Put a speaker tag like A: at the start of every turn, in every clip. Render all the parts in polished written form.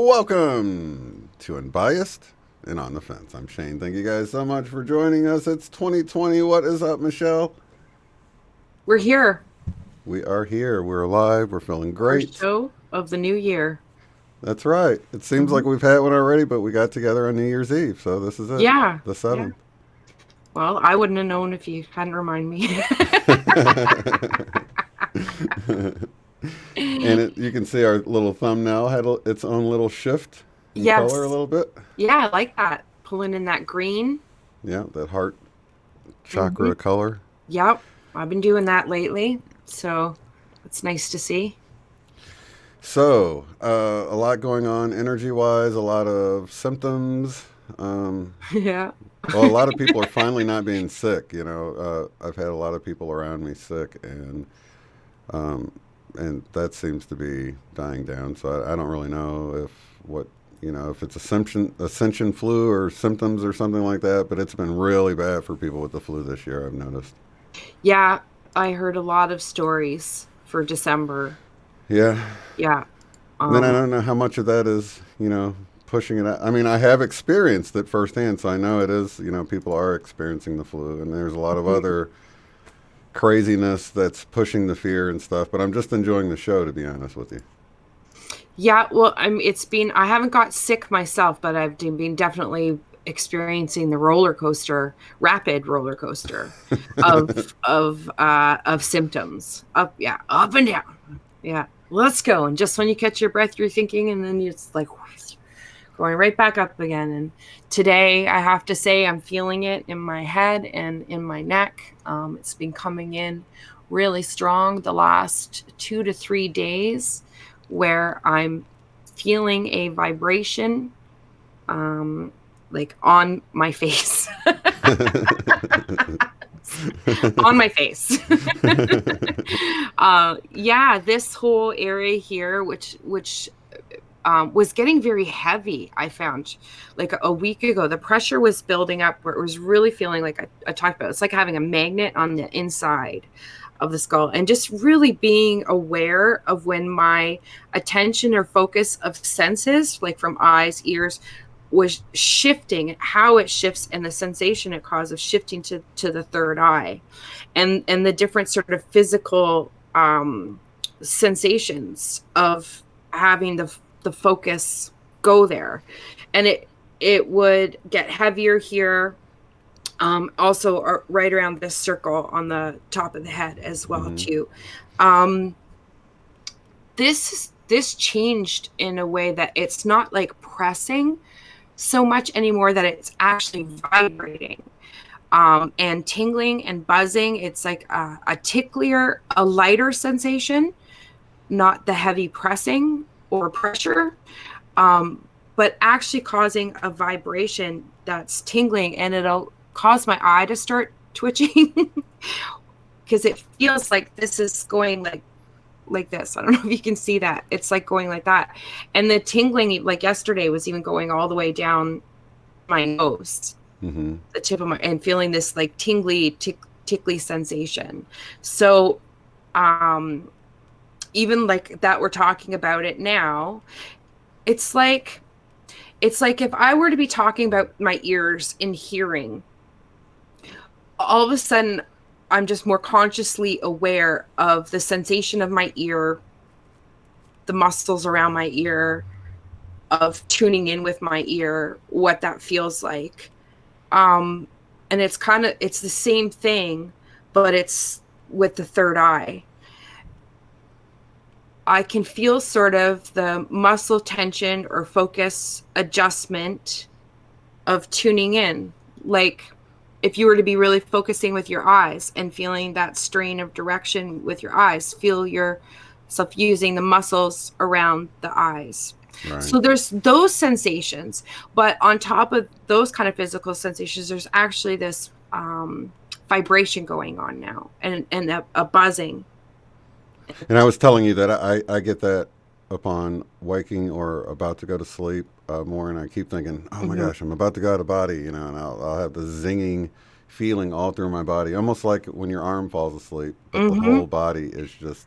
A: Welcome to Unbiased and On the Fence. I'm Shane. Thank you guys so much for joining us. It's 2020. What is up, Michelle?
B: We're here.
A: We are here. We're alive. We're feeling great.
B: First show of the new year.
A: That's right. It seems like we've had one already, but we got together on New Year's Eve, so this is it.
B: Yeah.
A: The 7th.
B: Yeah. Well, I wouldn't have known if you hadn't reminded me.
A: And you can see our little thumbnail had its own little shift in color a little bit.
B: Yeah, I like that. Pulling in that green.
A: Yeah, that heart chakra color.
B: Yep. I've been doing that lately, so it's nice to see.
A: So, a lot going on energy-wise, a lot of symptoms.
B: Yeah.
A: Well, a lot of people are finally not being sick. You know, I've had a lot of people around me sick, and that seems to be dying down. So I don't really know if it's Ascension flu or symptoms or something like that. But it's been really bad for people with the flu this year, I've noticed.
B: Yeah, I heard a lot of stories for December.
A: Yeah.
B: Yeah.
A: Then I don't know how much of that is, pushing it out. I mean, I have experienced it firsthand, so I know it is, people are experiencing the flu, and there's a lot of other craziness that's pushing the fear and stuff, but I'm just enjoying the show, to be honest with you.
B: Yeah, well, I haven't got sick myself, but I've been definitely experiencing the rapid roller coaster of symptoms. Up and down. Yeah, let's go. And just when you catch your breath, you're thinking, and then it's like going right back up again. And today, I have to say, I'm feeling it in my head and in my neck. It's been coming in really strong the last 2 to 3 days, where I'm feeling a vibration like on my face. On my face. This whole area here, which was getting very heavy, I found like a week ago. The pressure was building up where it was really feeling like I talked about. It's like having a magnet on the inside of the skull, and just really being aware of when my attention or focus of senses, like from eyes, ears, was shifting, how it shifts, and the sensation it caused of shifting to the third eye, and the different sort of physical sensations of having the focus go there. And it would get heavier here, also right around this circle on the top of the head as well, too. This changed in a way that it's not like pressing so much anymore, that it's actually vibrating and tingling and buzzing. It's like a ticklier, a lighter sensation, not the heavy pressing or pressure, but actually causing a vibration that's tingling, and it'll cause my eye to start twitching because it feels like this is going like this. I don't know if you can see that. It's like going like that. And the tingling, like yesterday, was even going all the way down my nose, the tip of my, and feeling this like tickly sensation. So even like that, we're talking about it now. It's like if I were to be talking about my ears and hearing, all of a sudden I'm just more consciously aware of the sensation of my ear, the muscles around my ear, of tuning in with my ear, what that feels like. And it's the same thing, but it's with the third eye. I can feel sort of the muscle tension or focus adjustment of tuning in. Like if you were to be really focusing with your eyes and feeling that strain of direction with your eyes, feel yourself using the muscles around the eyes.
A: Right.
B: So there's those sensations, but on top of those kind of physical sensations, there's actually this vibration going on now, and a buzzing.
A: And I was telling you that I get that upon waking or about to go to sleep more, and I keep thinking, oh my
B: Mm-hmm.
A: gosh, I'm about to go out of body, you know, and I'll have the zinging feeling all through my body, almost like when your arm falls asleep, but the
B: Mm-hmm.
A: whole body is just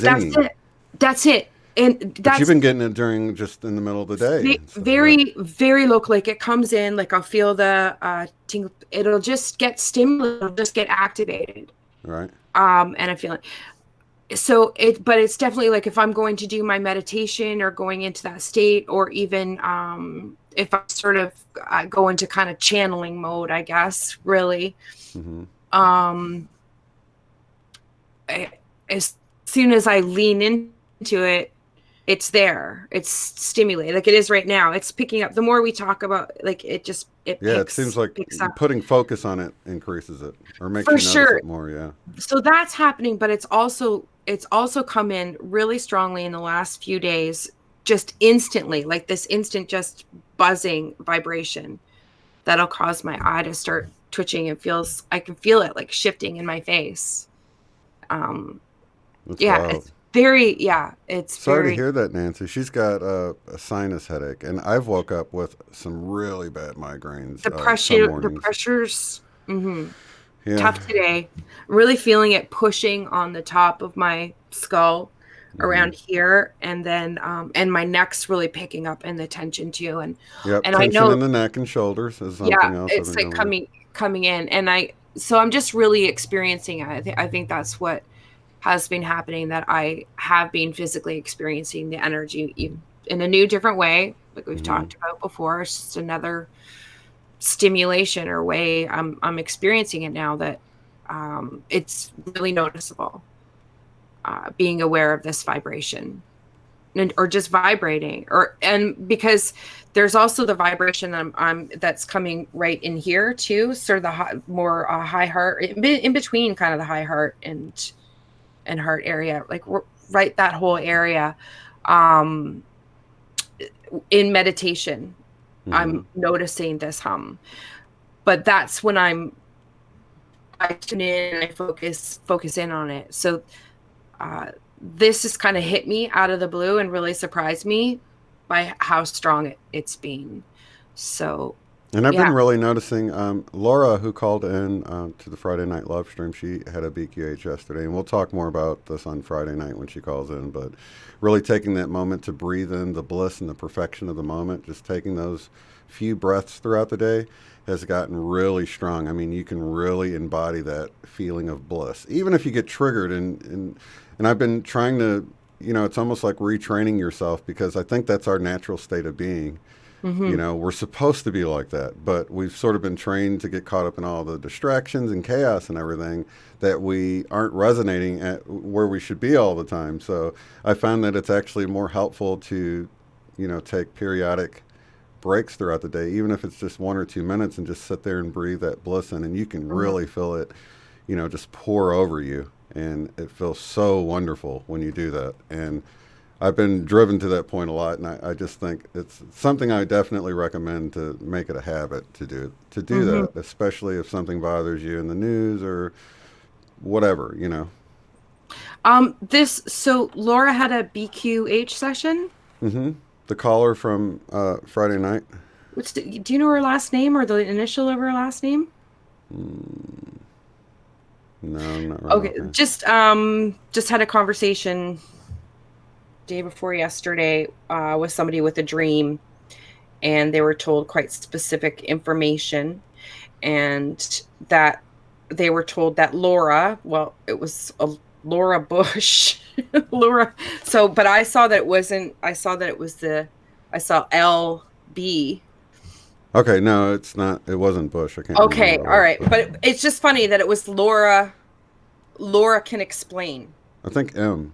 B: That's
A: zinging.
B: it. That's it. And
A: But you've
B: that's
A: been getting it during just in the middle of the day and stuff like that,
B: very, very local. Like it comes in, like I'll feel the tingle. It'll just get stimulated, it'll just get activated.
A: right?
B: And I feel it. So but it's definitely like if I'm going to do my meditation or going into that state, or even if I sort of go into kind of channeling mode, I guess, really.
A: Mm-hmm.
B: Um, as soon as I lean into it, it's there. It's stimulated, like it is right now. It's picking up. The more we talk about, like it
A: Yeah, it seems like
B: picks up
A: putting focus on it increases it or makes
B: for
A: you notice
B: sure.
A: it more. Yeah.
B: So that's happening, but it's also come in really strongly in the last few days, just instantly, like this instant just buzzing vibration that'll cause my eye to start twitching. I can feel it like shifting in my face. Um,
A: That's
B: yeah,
A: wild.
B: it's
A: Sorry to
B: very
A: hear that, Nancy. She's got a sinus headache, and I've woke up with some really bad migraines some
B: the
A: mornings.
B: pressure's mhm,
A: Yeah.
B: tough today. Really feeling it pushing on the top of my skull
A: Hmm.
B: around here, and then and my neck's really picking up in the tension too,
A: Yep.
B: and I
A: Tension
B: know,
A: in the neck and shoulders is
B: yeah,
A: something else I've
B: it's
A: been
B: like
A: dealing with.
B: coming in, and I'm just really experiencing it. I think that's what has been happening, that I have been physically experiencing the energy in a new different way, like we've
A: Hmm.
B: talked about before. It's just another stimulation or way I'm experiencing it now, that it's really noticeable, being aware of this vibration, or just vibrating, and because there's also the vibration that's coming right in here too, sort of the more high heart, in between kind of the high heart and heart area, like right that whole area. um in meditation,
A: Hmm.
B: I'm noticing this hum, but that's when I tune in and I focus in on it. So this has kind of hit me out of the blue and really surprised me by how strong it's been. So
A: And I've
B: yeah.
A: been really noticing Laura, who called in to the Friday Night Love stream. She had a BQH yesterday, and we'll talk more about this on Friday night when she calls in. But really taking that moment to breathe in the bliss and the perfection of the moment, just taking those few breaths throughout the day, has gotten really strong. I mean, you can really embody that feeling of bliss, even if you get triggered. And I've been trying to, it's almost like retraining yourself, because I think that's our natural state of being.
B: Hmm.
A: We're supposed to be like that, but we've sort of been trained to get caught up in all the distractions and chaos and everything, that we aren't resonating at where we should be all the time. So I found that it's actually more helpful to, take periodic breaks throughout the day, even if it's just 1 or 2 minutes, and just sit there and breathe that bliss in, and you can
B: Hmm.
A: really feel it, just pour over you. And it feels so wonderful when you do that. And I've been driven to that point a lot, and I just think it's something I definitely recommend to make it a habit to do
B: Hmm.
A: that, especially if something bothers you in the news or whatever.
B: This so Laura had a BQH session.
A: Hmm. The caller from Friday night.
B: Do you know her last name, or the initial of her last name?
A: Mm, no, not right
B: Okay,
A: offhand.
B: just had a conversation day before yesterday with somebody with a dream, and they were told quite specific information, and that they were told that Laura, well, it was a Laura Bush, Laura. So, but I saw that it wasn't. I saw that it was I saw LB.
A: Okay, no, it's not. It wasn't Bush. I can't remember
B: Okay,
A: what it
B: all
A: was,
B: right,
A: but
B: but it's just funny that it was Laura. Laura can explain.
A: I think M.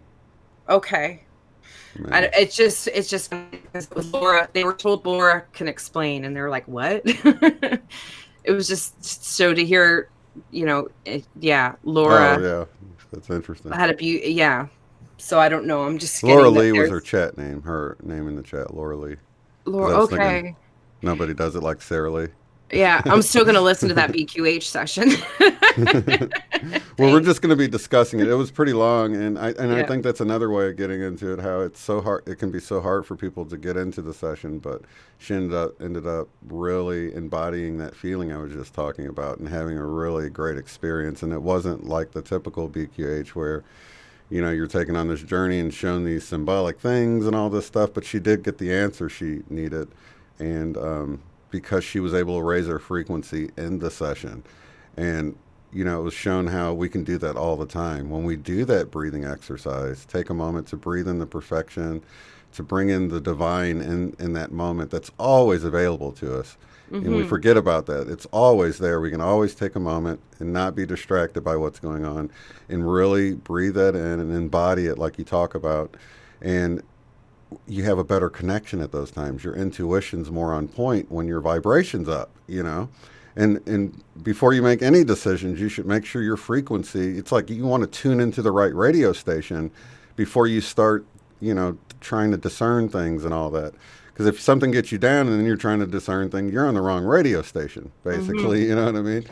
B: Okay. And
A: Maybe.
B: it's just because it was Laura. They were told Laura can explain, and they're like, "What?" it was just so to hear, yeah,
A: Oh
B: Laura
A: yeah, that's interesting.
B: had a beauty. Yeah. So I don't know. I'm just
A: Laura
B: getting that
A: Lee was her
B: there's
A: chat name. Her name in the chat, Laura Lee. Because
B: Laura.
A: I was thinking
B: Okay.
A: nobody does it like Sarah Lee.
B: Yeah. I'm still going to listen to that BQH session.
A: Well, we're
B: Thanks.
A: just going to be discussing it. It was pretty long, and I
B: Yeah.
A: think that's another way of getting into it. How it's so hard. It can be so hard for people to get into the session, but she ended up really embodying that feeling I was just talking about, and having a really great experience. And it wasn't like the typical BQH where you're taking on this journey and shown these symbolic things and all this stuff, but she did get the answer she needed, and because she was able to raise her frequency in the session, and it was shown how we can do that all the time. When we do that breathing exercise, take a moment to breathe in the perfection, to bring in the divine in that moment that's always available to us. And we
B: Mm-hmm.
A: forget about that. It's always there. We can always take a moment and not be distracted by what's going on and really breathe that in and embody it like you talk about. And you have a better connection at those times. Your intuition's more on point when your vibration's up. And before you make any decisions, you should make sure your frequency, it's like you want to tune into the right radio station before you start, trying to discern things and all that. Because if something gets you down and then you're trying to discern things, you're on the wrong radio station,
B: Mm-hmm.
A: basically. You know what I mean?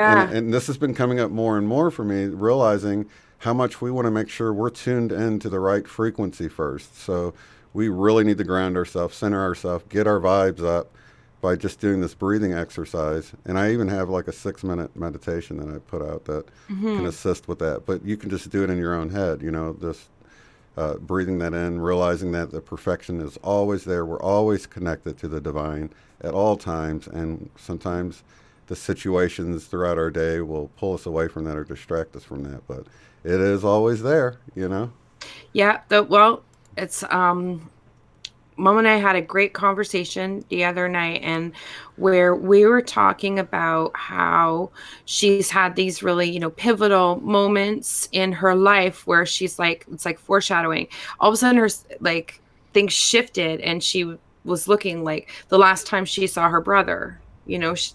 A: And
B: Yeah.
A: and this has been coming up more and more for me, realizing how much we want to make sure we're tuned into the right frequency first. So we really need to ground ourselves, center ourselves, get our vibes up by just doing this breathing exercise. And I even have like a 6 minute meditation that I put out that can
B: Mm-hmm.
A: assist with that. But you can just do it in your own head, just breathing that in, realizing that the perfection is always there. We're always connected to the divine at all times. And sometimes the situations throughout our day will pull us away from that or distract us from that. But it is always there.
B: Yeah. Well, it's Mom and I had a great conversation the other night, and where we were talking about how she's had these really, pivotal moments in her life where she's like, it's like foreshadowing. All of a sudden, like things shifted, and she was looking like the last time she saw her brother.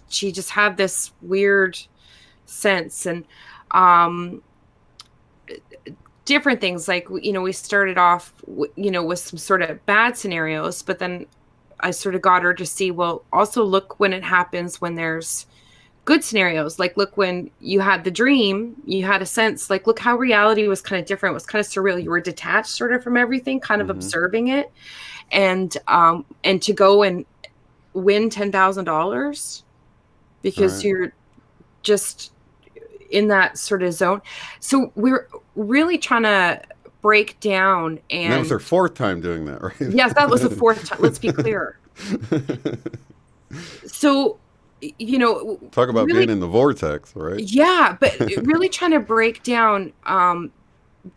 B: She just had this weird sense, and um different things like we started off with some sort of bad scenarios, but then I sort of got her to see, well, also look when it happens when there's good scenarios. Like, look, when you had the dream, you had a sense, like, look how reality was kind of different, it was kind of surreal. You were detached sort of from everything, kind of
A: Mm-hmm.
B: observing it. And to go and win $10,000
A: All
B: because
A: right.
B: you're just in that sort of zone. So we're really trying to break down.
A: And that was her
B: And
A: fourth time doing that,
B: yes, that was the fourth time. Let's be clear.
A: right?
B: So,
A: Talk about being
B: really,
A: in the vortex, right?
B: yeah, but really trying to break down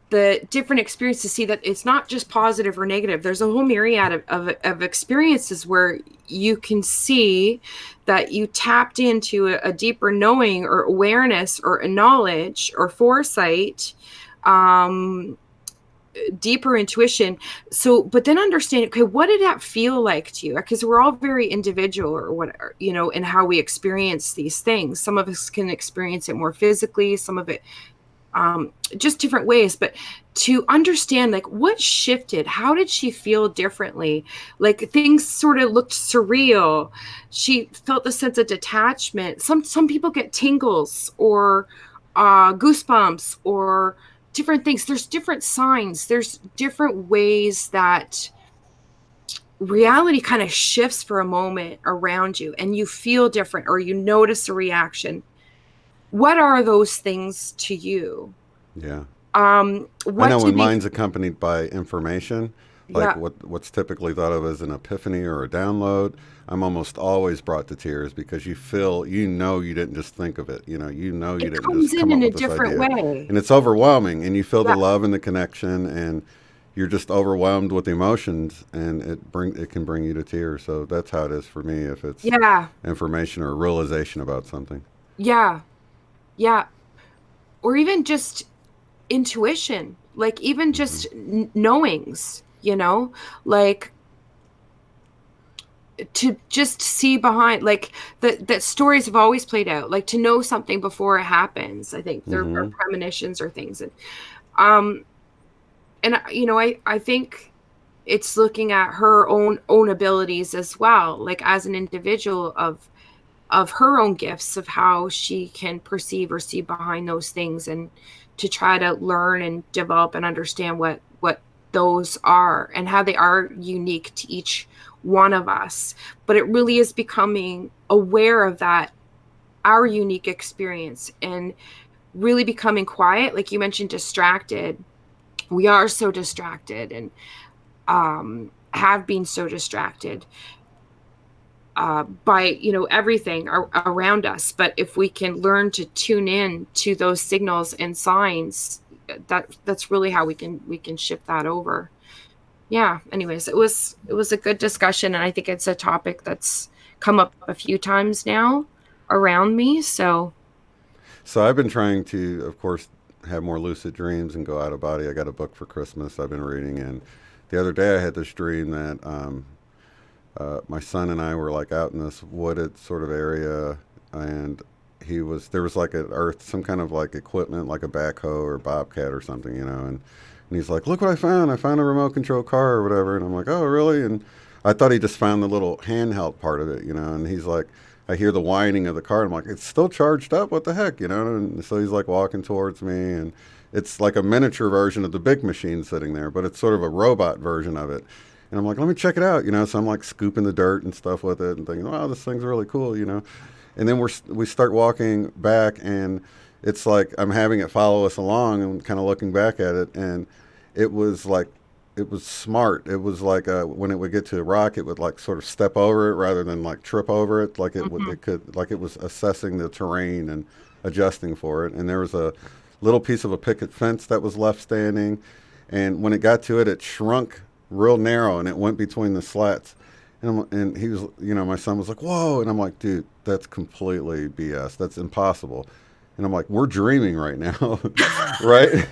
B: the different experiences to see that it's not just positive or negative. There's a whole myriad of experiences where you can see that you tapped into a deeper knowing or awareness or a knowledge or foresight, um, deeper intuition. So, but then understand, okay, what did that feel like to you? Because we're all very individual, or whatever, in how we experience these things. Some of us can experience it more physically, some of it just different ways. But to understand, like, what shifted, how did she feel differently? Like, things sort of looked surreal. She felt the sense of detachment. Some people get tingles or goosebumps or different things. There's different signs, there's different ways that reality kind of shifts for a moment around you, and you feel different or you notice a reaction. What are those things to you?
A: Yeah. I
B: What
A: know
B: do
A: when
B: they?
A: mine's accompanied by information, like
B: Yeah,
A: what's typically thought of as an epiphany or a download, I'm almost always brought to tears because you didn't just think of it. You
B: it
A: didn't
B: comes
A: just come
B: in
A: up
B: a
A: with this
B: different
A: idea.
B: way.
A: And it's overwhelming and you feel the
B: Yeah,
A: love and the connection and you're just overwhelmed with emotions and it can bring you to tears. So that's how it is for me if it's
B: yeah,
A: information or realization about something.
B: yeah, yeah. Or even just intuition, like even
A: Hmm.
B: just knowings, like to just see behind, like, that stories have always played out, like to know something before it happens. I think there are
A: Mm-hmm.
B: premonitions or things. Um and I think it's looking at her own abilities as well, like as an individual, of her own gifts, of how she can perceive or see behind those things, and to try to learn and develop and understand what those are, and how they are unique to each one of us. But it really is becoming aware of that, our unique experience, and really becoming quiet, like you mentioned, distracted. We are so distracted, and have been so distracted by everything around us. But if we can learn to tune in to those signals and signs, that's really how we can shift that over. Yeah, anyways, it was a good discussion, and I think it's a topic that's come up a few times now around me. So
A: So I've been trying to, of course, have more lucid dreams and go out of body. I got a book for Christmas I've been reading, and the other day I had this dream that my son and I were like out in this wooded sort of area, and there was like some kind of like equipment, like a backhoe or bobcat or something, and he's like, look what I found! I found a remote control car or whatever, and I'm like, oh really? And I thought he just found the little handheld part of it, and he's like, I hear the whining of the car. And I'm like, it's still charged up. What the heck, And so he's like walking towards me, and it's like a miniature version of the big machine sitting there, but it's sort of a robot version of it. And I'm like, let me check it out, So I'm like scooping the dirt and stuff with it and thinking, wow, this thing's really cool. And then we start walking back, and it's like I'm having it follow us along and kind of looking back at it. And it was like, it was smart. It was like when it would get to a rock, it would like sort of step over it rather than like trip over it. Like
B: mhm.
A: it could, like it was assessing the terrain and adjusting for it. And there was a little piece of a picket fence that was left standing. And when it got to it, it shrunk real narrow, and it went between the slats. And he was, my son was like, whoa. And I'm like, dude, that's completely BS. That's impossible. And I'm like, we're dreaming right now. Right?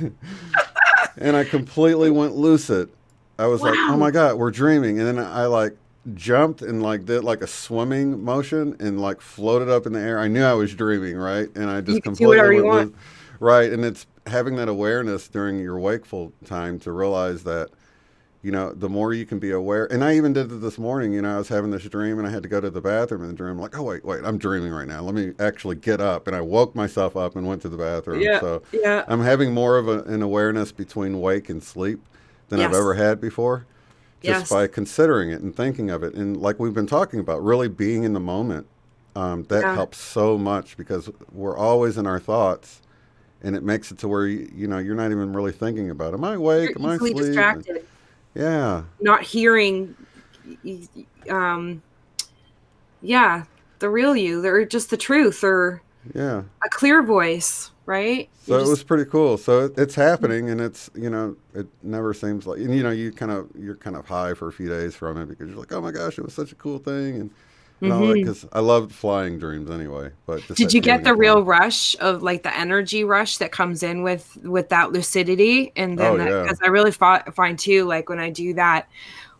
A: And I completely went lucid. I was like, oh my
B: Wow,
A: God, we're dreaming. And then I like jumped and like did like a swimming motion and like floated up in the air. I knew I was dreaming, right? And I
B: you
A: just
B: could do
A: completely
B: whatever you
A: went
B: want.
A: loose. Right. And it's having that awareness during your wakeful time to realize that, the more you can be aware. And I even did it this morning. I was having this dream and I had to go to the bathroom in the dream. I'm like, oh, wait, I'm dreaming right now. Let me actually get up. And I woke myself up and went to the bathroom.
B: Yeah,
A: So
B: yeah,
A: I'm having more of an awareness between wake and sleep than I've ever
B: yes,
A: had before, just
B: yes,
A: by considering it and thinking of it. And like we've been talking about, really being in the moment, that
B: yeah.
A: helps so much because we're always in our thoughts. And it makes it to where you're not even really thinking about, am I
B: You're
A: awake? Am I
B: easily
A: asleep?
B: distracted,
A: Yeah,
B: not hearing, um, yeah, the real you, or just the truth, or
A: yeah.
B: a clear voice, right? You
A: So it
B: just,
A: was pretty cool. So it's happening, and it's it never seems like, and you're kind of high for a few days from it because you're like, oh my gosh, it was such a cool thing, and all that.
B: hmm.
A: Because I loved flying dreams anyway, but just
B: Did
A: that
B: you get
A: feeling
B: the
A: of flying.
B: real rush of, like, the energy rush that comes in with that lucidity? And
A: Oh
B: then that,
A: yeah,
B: because I really find too, like when I do that,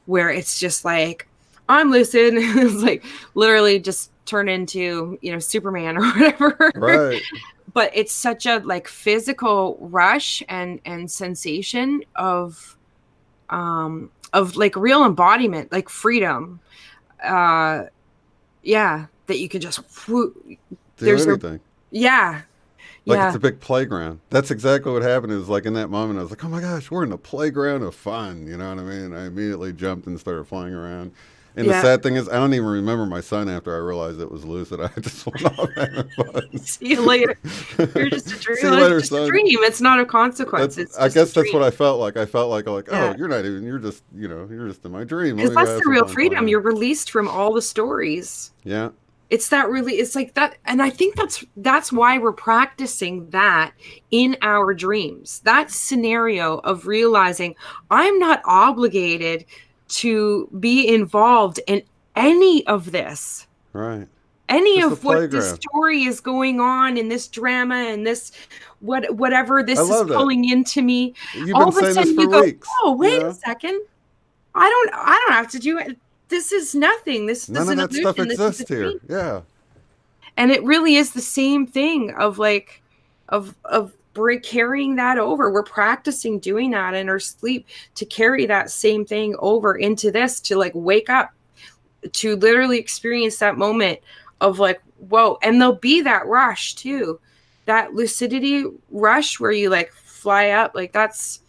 B: where it's just like I'm lucid, it's like literally just turn into Superman or whatever.
A: right.
B: But it's such a, like, physical rush and sensation of like real embodiment, like freedom. uh yeah, that you can just
A: Do
B: there's a,
A: anything.
B: yeah,
A: Like it's
B: yeah,
A: a big playground. That's exactly what happened. Is like in that moment, I was like, "Oh my gosh, we're in a playground of fun." You know what I mean? I immediately jumped and started flying around. And the
B: yeah.
A: sad thing is, I don't even remember my son after I realized it was lucid. I just went off having fun.
B: See you later. You're just a dream.
A: See you
B: It's
A: later,
B: just a
A: son.
B: dream. It's not a consequence.
A: That's.
B: It's
A: I
B: just a
A: guess that's what
B: dream.
A: I felt like. I felt like, oh,
B: Yeah,
A: you're not even. You're just, you're just in my dream. Let
B: because
A: me go
B: that's
A: have
B: the
A: some
B: real
A: fun playing
B: freedom.
A: around.
B: You're released from all the stories.
A: Yeah.
B: It's that, really, it's like that. And I think that's why we're practicing that in our dreams, that scenario of realizing I'm not obligated to be involved in any of this,
A: Right. It's
B: any
A: just a
B: of what this
A: playground.
B: story is going on in this drama, and this whatever
A: I
B: this is
A: love that.
B: pulling into me.
A: You've
B: All
A: been
B: of a
A: saying this
B: sudden
A: for
B: you go,
A: weeks.
B: oh,
A: You
B: wait a
A: know.
B: second, I don't have to do it. this is nothing. This
A: None
B: is
A: of
B: an
A: that stuff
B: illusion. This is a
A: exists here.
B: dream.
A: Yeah.
B: And it really is the same thing of like, carrying that over. We're practicing doing that in our sleep to carry that same thing over into this, to like wake up, to literally experience that moment of like, whoa. And there'll be that rush too, that lucidity rush where you like fly up. Like that's,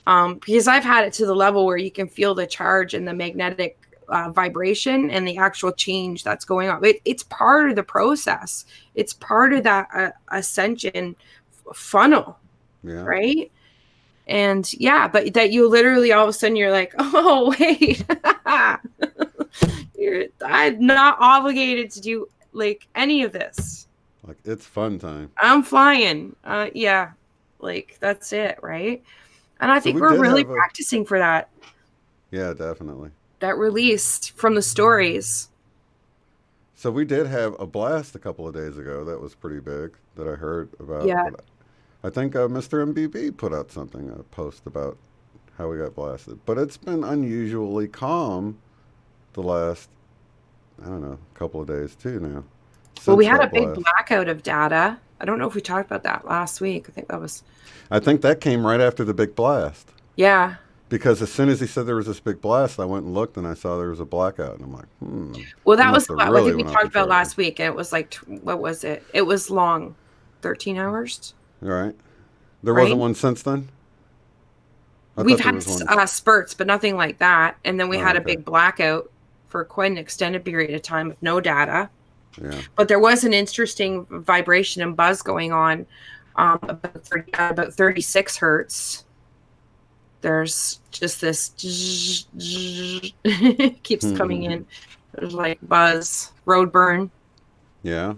B: because I've had it to the level where you can feel the charge and the magnetic vibration and the actual change that's going on. It's part of the process. It's part of that ascension funnel,
A: Yeah.
B: right? And yeah, but that you literally all of a sudden you're like, oh wait, I'm not obligated to do like any of this.
A: Like, it's fun time.
B: I'm flying. Yeah, like that's it, right? And I
A: So
B: think
A: we
B: we're
A: did
B: really
A: have a.
B: practicing for that.
A: Yeah, definitely.
B: That release from the stories.
A: So we did have a blast a couple of days ago. That was pretty big that I heard about.
B: Yeah.
A: But I think Mr. MBB put out something, a post about how we got blasted. But it's been unusually calm the last, I don't know, couple of days too now.
B: Well, we
A: Since
B: had a
A: that
B: big
A: blast.
B: blackout of data. I don't know if we talked about that last week. I think that was,
A: I think that came right after the big blast.
B: yeah.
A: Because as soon as he said there was this big blast, I went and looked and I saw there was a blackout. And I'm like,
B: Well,
A: he
B: that was
A: must have
B: what I
A: really
B: think we
A: went off
B: talked
A: the
B: about
A: charts.
B: last week. And it was like, what was it? It was long, 13 hours.
A: Right. There
B: Right?
A: wasn't one since then? I
B: We've
A: thought there
B: had
A: was one.
B: spurts, but nothing like that. And then we
A: Oh,
B: had a
A: okay.
B: big blackout for quite an extended period of time with no data.
A: Yeah.
B: But there was an interesting vibration and buzz going on, about 36 hertz. There's just this keeps coming in. There's like buzz, road burn.
A: Yeah.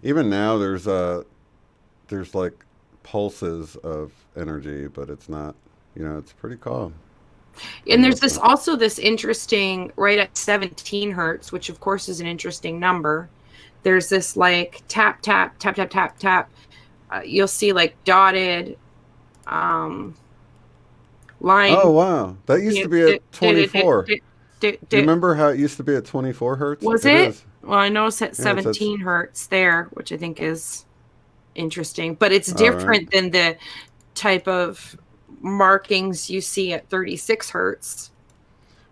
A: Even now there's like pulses of energy, but it's not, it's pretty calm.
B: And
A: Pretty
B: there's this
A: open.
B: also this interesting right at 17 hertz, which of course is an interesting number. There's this like tap, tap, tap, tap, tap, tap. You'll see like dotted line.
A: Oh, wow. That used to be at 24. You remember how it used to be at 24 hertz?
B: Was
A: It
B: it?
A: is.
B: Well, I know it's at
A: Yeah, it's
B: 17 hertz there, which I think is interesting, but it's
A: all right.
B: different than the type of markings you see at 36 hertz.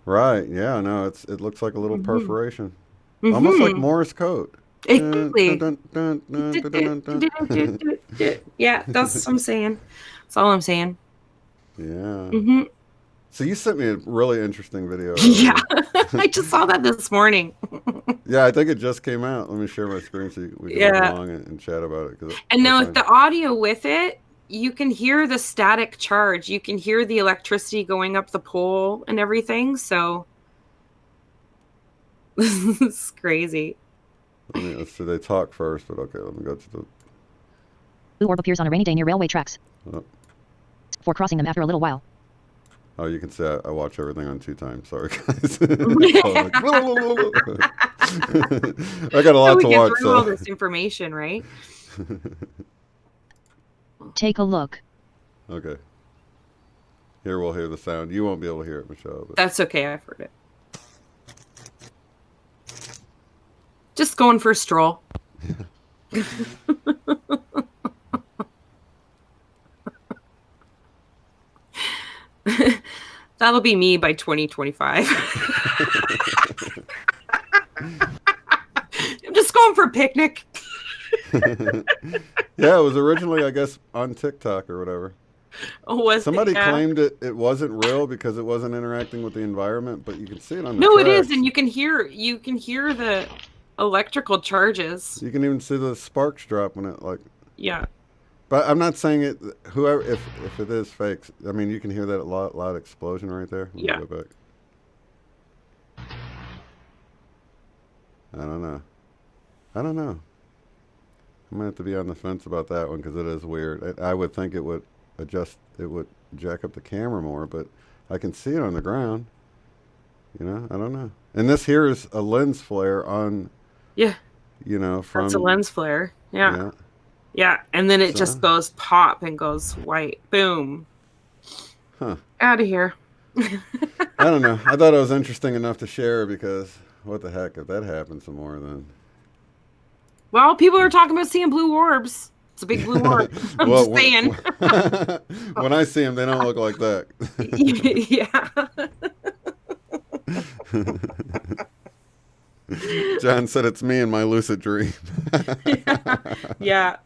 A: Right. Yeah, no, it looks like a little
B: Mm-hmm.
A: perforation. Almost like
B: Mm-hmm.
A: Morse code. Dun, dun,
B: Exactly.
A: dun, dun, dun, dun, dun, dun.
B: Yeah, that's what I'm saying. That's all I'm saying.
A: Yeah.
B: Hmm.
A: So you sent me a really interesting video
B: Yeah,
A: earlier.
B: I just saw that this morning.
A: Yeah, I think it just came out. Let me share my screen so we can look
B: Yeah.
A: along and chat about it. Cause
B: And
A: I
B: now with
A: find
B: the audio with it, you can hear the static charge. You can hear the electricity going up the pole and everything. So this is crazy.
A: let's see. They talk first, but okay. Let me go to the.
C: Blue orb appears on a rainy day near railway tracks.
A: Oh,
C: For crossing them after a little while.
A: oh, you can see I watch everything on 2 times. Sorry, guys. So like, I got a
B: So
A: lot
B: we
A: to
B: get
A: watch.
B: through all
A: So
B: this information, right?
C: Take a look.
A: okay. Here we'll hear the sound. You won't be able to hear it, Michelle. But
B: That's okay. I've heard it. Just going for a stroll. That'll be me by 2025. I'm just going for a picnic.
A: yeah, it was originally, I guess, on TikTok or whatever.
B: Oh, was
A: Somebody
B: it? Yeah.
A: claimed it wasn't real because it wasn't interacting with the environment, but you can see it on the
B: No,
A: tracks.
B: it is, and you can hear the electrical charges.
A: You can even see the sparks drop when it like.
B: Yeah.
A: But I'm not saying it. Whoever, if it is fake, I mean, you can hear that loud explosion right there. Let me
B: Yeah.
A: go back. I don't know. I'm gonna have to be on the fence about that one because it is weird. I would think it would jack up the camera more, but I can see it on the ground. I don't know. And this here is a lens flare on.
B: Yeah.
A: From.
B: That's a lens flare. Yeah.
A: Yeah.
B: Yeah. And then it
A: So-
B: just goes pop and goes white. Boom.
A: Huh.
B: Out of here.
A: I don't know. I thought it was interesting enough to share because what the heck, if that happens some more, then.
B: Well, people are talking about seeing blue orbs. It's a big blue orb. I'm
A: Well,
B: just saying.
A: when I see them, they don't look like that.
B: Yeah.
A: John said it's me in my lucid dream.
B: Yeah.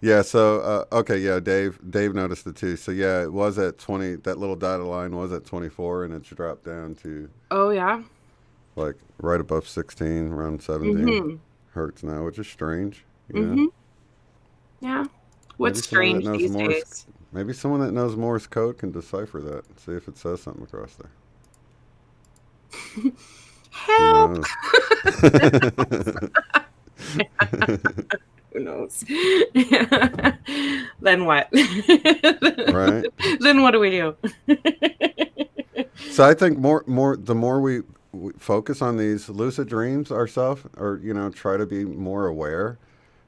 A: Yeah. So okay. Yeah. Dave noticed it too. So yeah, it was at 20. That little dotted line was at 24, and it's dropped down to
B: Oh, yeah.
A: like right above 16, around 17
B: Mm-hmm.
A: hertz now, which is strange. You know,
B: Mm-hmm. Yeah.
A: maybe
B: What's
A: someone that
B: strange
A: knows
B: these
A: Morse.
B: days?
A: Maybe someone that knows Morse code can decipher that. See if it says something across there. Who
B: Help!
A: knows?
B: Who knows? Then what?
A: Right.
B: Then what do we do?
A: So I think the more we focus on these lucid dreams ourselves, or try to be more aware,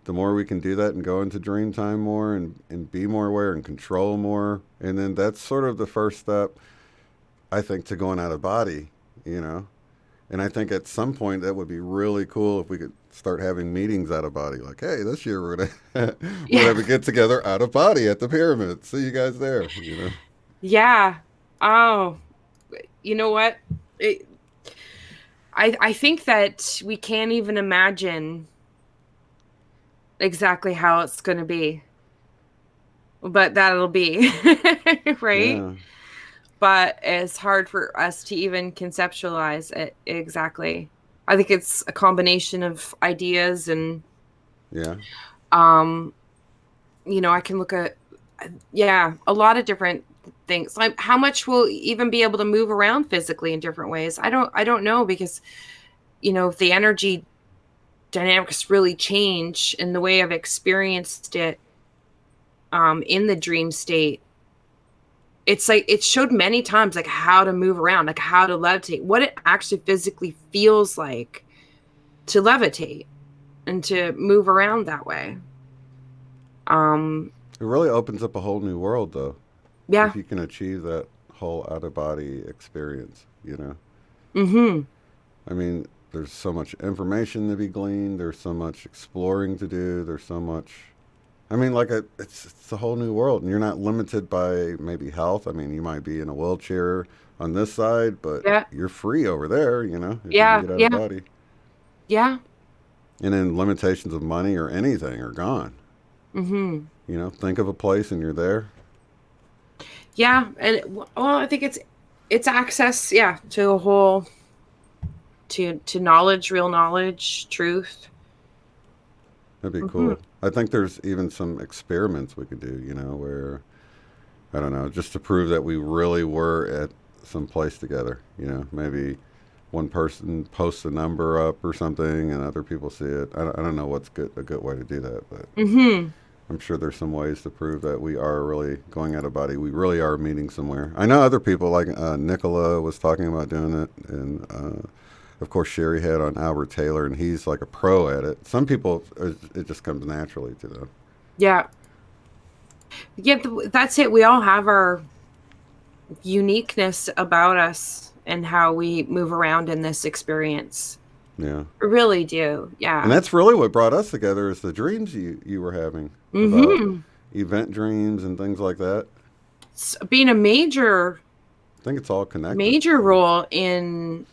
A: the more we can do that and go into dream time more and be more aware and control more, and then that's sort of the first step, I think, to going out of body. You know, and I think at some point that would be really cool if we could start having meetings out of body. Like, hey, this year we're we'll
B: Yeah.
A: have a get together out of body at the pyramid. See you guys there.
B: Yeah. Oh, you know what? It, I think that we can't even imagine exactly how it's going to be, but that'll be right.
A: Yeah.
B: But it's hard for us to even conceptualize it exactly. I think it's a combination of ideas and
A: Yeah.
B: um I can look at a lot of different things. Like how much we'll even be able to move around physically in different ways. I don't know because if the energy dynamics really change in the way I've experienced it in the dream state. It's like it showed many times like how to move around, like how to levitate, what it actually physically feels like to levitate and to move around that way.
A: It really opens up a whole new world, though,
B: Yeah.
A: if you can achieve that whole out of body experience.
B: Mm-hmm.
A: I mean, there's so much information to be gleaned. There's so much exploring to do. There's so much. I mean, it's a whole new world, and you're not limited by maybe health. I mean, you might be in a wheelchair on this side, but
B: Yeah.
A: you're free over there. If you can
B: Yeah.
A: get out of
B: Yeah.
A: body.
B: Yeah.
A: And then limitations of money or anything are gone.
B: Mm-hmm.
A: Think of a place and you're there.
B: Yeah. And I think it's access, yeah, to a whole to knowledge, real knowledge, truth.
A: That'd be
B: Mm-hmm.
A: cool. I think there's even some experiments we could do, where, I don't know, just to prove that we really were at some place together. Maybe one person posts a number up or something and other people see it. I don't know what's a good way to do that, but
B: Mm-hmm.
A: I'm sure there's some ways to prove that we are really going out of body. We really are meeting somewhere. I know other people, like Nicola was talking about doing it, and of course Sherry had on Albert Taylor, and he's like a pro at it. Some people, it just comes naturally to them.
B: Yeah. Yeah, that's it. We all have our uniqueness about us and how we move around in this experience.
A: Yeah.
B: We really do. Yeah.
A: And that's really what brought us together is the dreams you were having about
B: Mm-hmm.
A: event dreams and things like that.
B: It's being a major
A: I think it's all connected.
B: major role in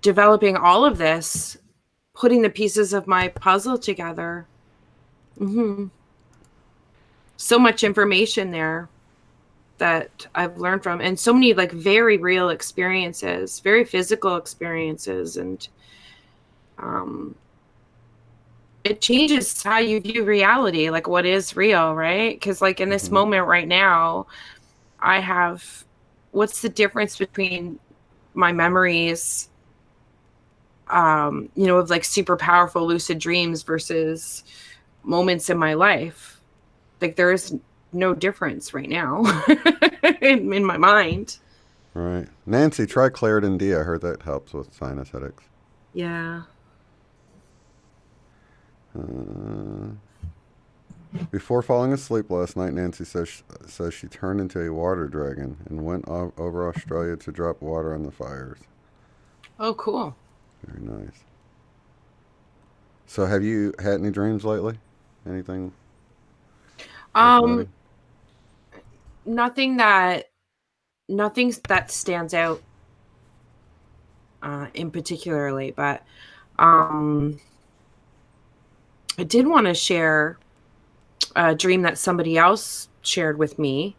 B: developing all of this, putting the pieces of my puzzle together. Mm-hmm. So much information there that I've learned from, and so many like very real experiences, very physical experiences, and it changes how you view reality, like what is real, right? Because like in this
A: Mm-hmm.
B: moment right now, I have what's the difference between my memories of like super powerful lucid dreams versus moments in my life. Like there is no difference right now in my mind.
A: Right. Nancy, try Claritin D. I heard that helps with sinus headaches.
B: Yeah.
A: Before falling asleep last night, Nancy says she turned into a water dragon and went over Australia to drop water on the fires.
B: Oh, cool.
A: Very nice. So, have you had any dreams lately? Anything worth
B: Um,
A: noting?
B: nothing that nothing that stands out in particularly, but um, I did want to share a dream that somebody else shared with me,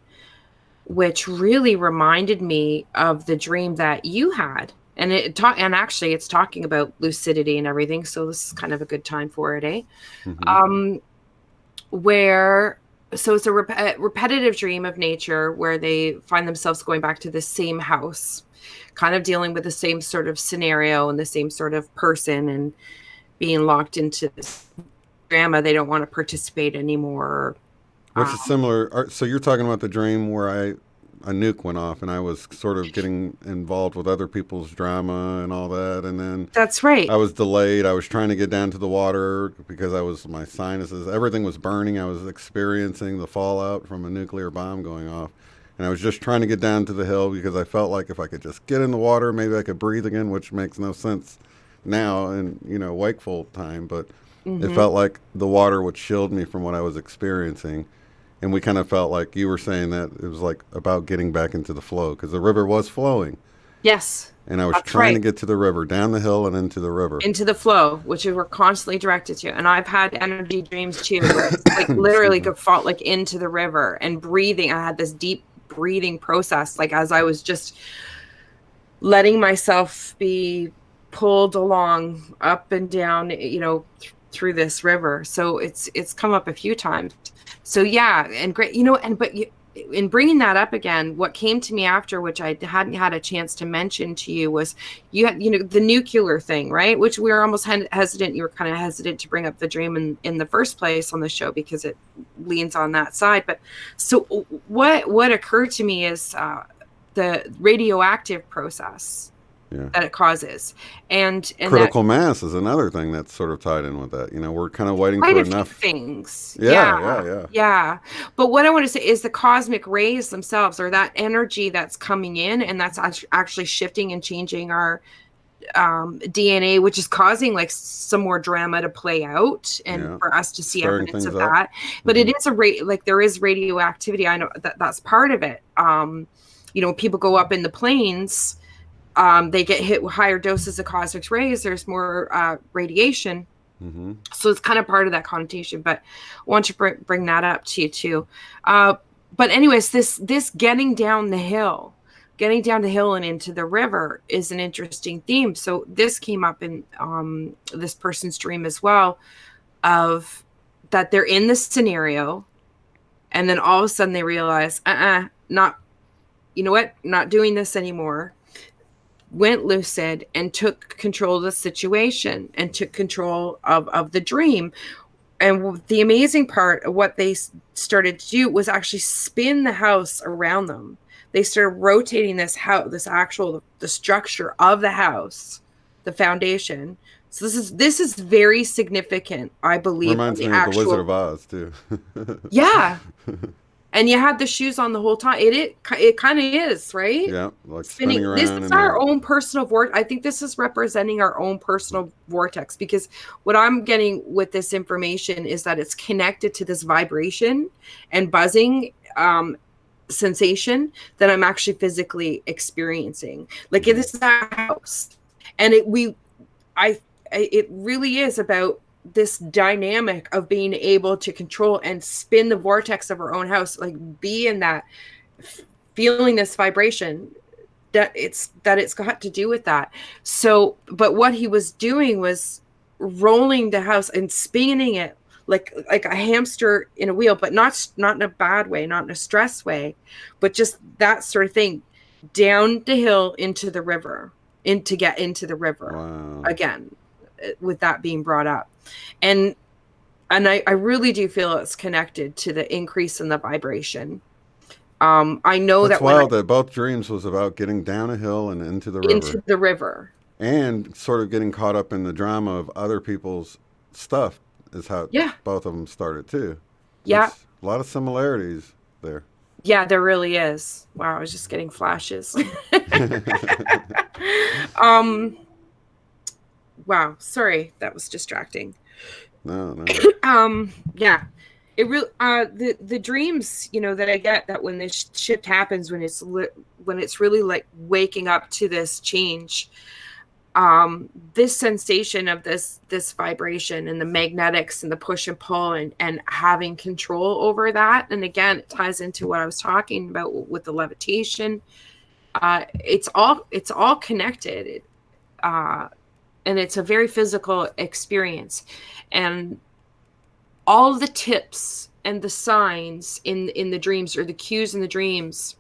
B: which really reminded me of the dream that you had. And and actually it's talking about lucidity and everything, so this is kind of a good time for it, eh?
A: Mm-hmm.
B: Um, where so it's a repetitive dream of nature where they find themselves going back to the same house, kind of dealing with the same sort of scenario and the same sort of person, and being locked into this drama they don't want to participate anymore.
A: Which is similar. So, you're talking about the dream where a nuke went off and I was sort of getting involved with other people's drama and all that. And then
B: That's right.
A: I was delayed. I was trying to get down to the water because my sinuses, everything was burning. I was experiencing the fallout from a nuclear bomb going off. And I was just trying to get down to the hill because I felt like if I could just get in the water, maybe I could breathe again, which makes no sense now in, wakeful time. But it
B: Hmm.
A: felt like the water would shield me from what I was experiencing. And we kind of felt like you were saying that it was like about getting back into the flow because the river was flowing.
B: Yes,
A: And I was
B: that's
A: trying to
B: right.
A: get to the river, down the hill and into the river.
B: Into the flow, which we're constantly directed to. And I've had energy dreams too, where it's like
A: Excuse
B: literally
A: me.
B: could fall like into the river and breathing. I had this deep breathing process, like as I was just letting myself be pulled along up and down, through this river. So it's come up a few times. So yeah, and great, in bringing that up again, what came to me after, which I hadn't had a chance to mention to you, was you had, the nuclear thing, right? Which we were almost hesitant. You were kind of hesitant to bring up the dream in the first place on the show because it leans on that side. But so what occurred to me is the radioactive process
A: Yeah.
B: that it causes, and that
A: Critical mass is another thing that's sort of tied in with that. We're kind of waiting
B: quite
A: for
B: a few
A: enough.
B: things.
A: Yeah,
B: Yeah.
A: yeah, yeah.
B: Yeah. But what I want to say is the cosmic rays themselves, or that energy that's coming in and that's actually shifting and changing our DNA, which is causing like some more drama to play out and
A: Yeah.
B: for us to see
A: Stirring
B: evidence
A: things
B: of
A: up.
B: that. But
A: Hmm.
B: it is like there is radioactivity. I know that that's part of it. People go up in the planes, they get hit with higher doses of cosmic rays. There's more radiation,
A: Hmm.
B: so it's kind of part of that connotation. But I want to bring that up to you too. Uh, but anyways, this getting down the hill and into the river is an interesting theme. So this came up in this person's dream as well, of that they're in this scenario, and then all of a sudden they realize, not, not doing this anymore. Went lucid and took control of the situation and took control of the dream. And the amazing part of what they started to do was actually spin the house around them. They started rotating this house, the structure of the house, the foundation. So this is very significant, I believe, on
A: Reminds
B: the
A: me of the Wizard
B: actual.
A: of Oz too.
B: Yeah. And you had the shoes on the whole time. It kind of is, right?
A: Yeah, like spinning
B: Spinning. This
A: around
B: is
A: in
B: our
A: the.
B: own personal vortex. I think this is representing our own personal vortex, because what I'm getting with this information is that it's connected to this vibration and buzzing sensation that I'm actually physically experiencing. Like,
A: Mhm.
B: this is our house, and it really is about this dynamic of being able to control and spin the vortex of our own house, like be in that, feeling this vibration, that it's got to do with that. So, but what he was doing was rolling the house and spinning it like a hamster in a wheel, but not in a bad way, not in a stress way, but just that sort of thing, down the hill into the river, to get into the river
A: Wow.
B: again, with that being brought up. And I really do feel it's connected to the increase in the vibration. I know
A: That's
B: that when I
A: wild that both dreams was about getting down a hill and into the river
B: into the river.
A: and sort of getting caught up in the drama of other people's stuff is how
B: Yeah.
A: both of them started too.
B: Yeah.
A: That's a lot of similarities there.
B: Yeah, there really is. Wow, I was just getting flashes. um wow, sorry, that was distracting.
A: No, no.
B: Yeah. It really the dreams, you know, that I get, that when this shift happens, when when it's really like waking up to this change, this sensation of this vibration and the magnetics and the push and pull, and having control over that. And again, it ties into what I was talking about with the levitation. It's all connected. And it's a very physical experience. And all the tips and the signs in the dreams, or the cues in the dreams,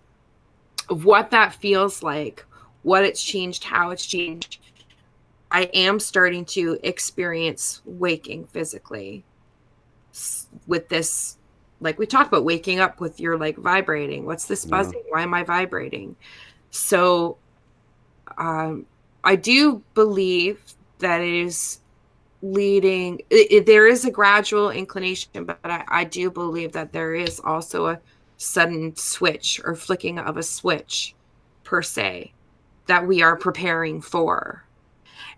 B: of what that feels like, what it's changed, how it's changed, I am starting to experience waking physically with this. Like we talked about, waking up with your like vibrating. What's this
A: Yeah.
B: buzzing? Why am I vibrating? So I do believe that it is leading. There is a gradual inclination, but I do believe that there is also a sudden switch, or flicking of a switch per se, that we are preparing for.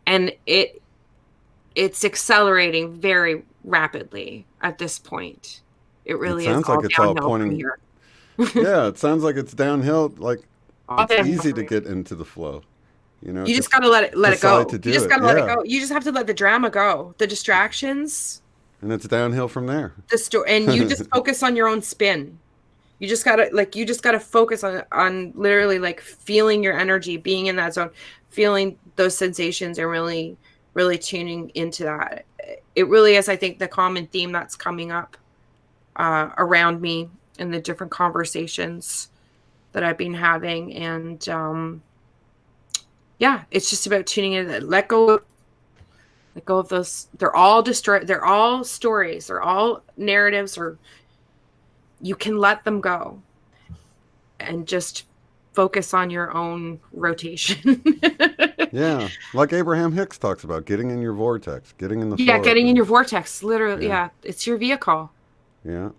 B: And it's accelerating very rapidly at this point. It
A: It
B: really is
A: sounds
B: all
A: like it's all
B: downhill from
A: pointing.
B: here.
A: Yeah, it sounds like it's downhill. Like
B: All
A: it's
B: downhill
A: easy
B: from
A: to
B: here.
A: get into the flow. You know,
B: You just
A: just
B: gotta let it
A: decide
B: go.
A: to
B: You
A: do
B: just
A: it.
B: gotta let it
A: Yeah,
B: go. You just have to let the drama go, the distractions,
A: and it's downhill from there.
B: the story, and you just focus on your own spin. You just gotta focus on literally like feeling your energy, being in that zone, feeling those sensations, and really, really tuning into that. It really is, I think, the common theme that's coming up around me in the different conversations that I've been having. And yeah, it's just about tuning in. Let go of those. They're all they're all stories. They're all narratives, or you can let them go and just focus on your own rotation.
A: Yeah, like Abraham Hicks talks about, getting in your vortex, getting in the
B: Yeah,
A: flow of
B: getting in your
A: things.
B: vortex, literally.
A: Yeah,
B: Yeah, it's your vehicle.
A: yeah.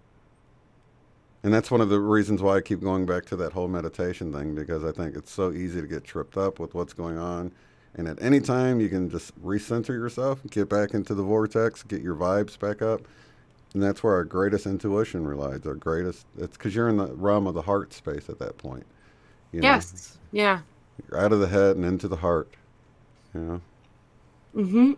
A: And that's one of the reasons why I keep going back to that whole meditation thing, because I think it's so easy to get tripped up with what's going on. And at any time, you can just recenter yourself, get back into the vortex, get your vibes back up. And that's where our greatest intuition relies. Our greatest, it's because you're in the realm of the heart space at that point. You know,
B: Yes. Yeah.
A: you're out of the head and into the heart. You know,
B: Mm-hmm.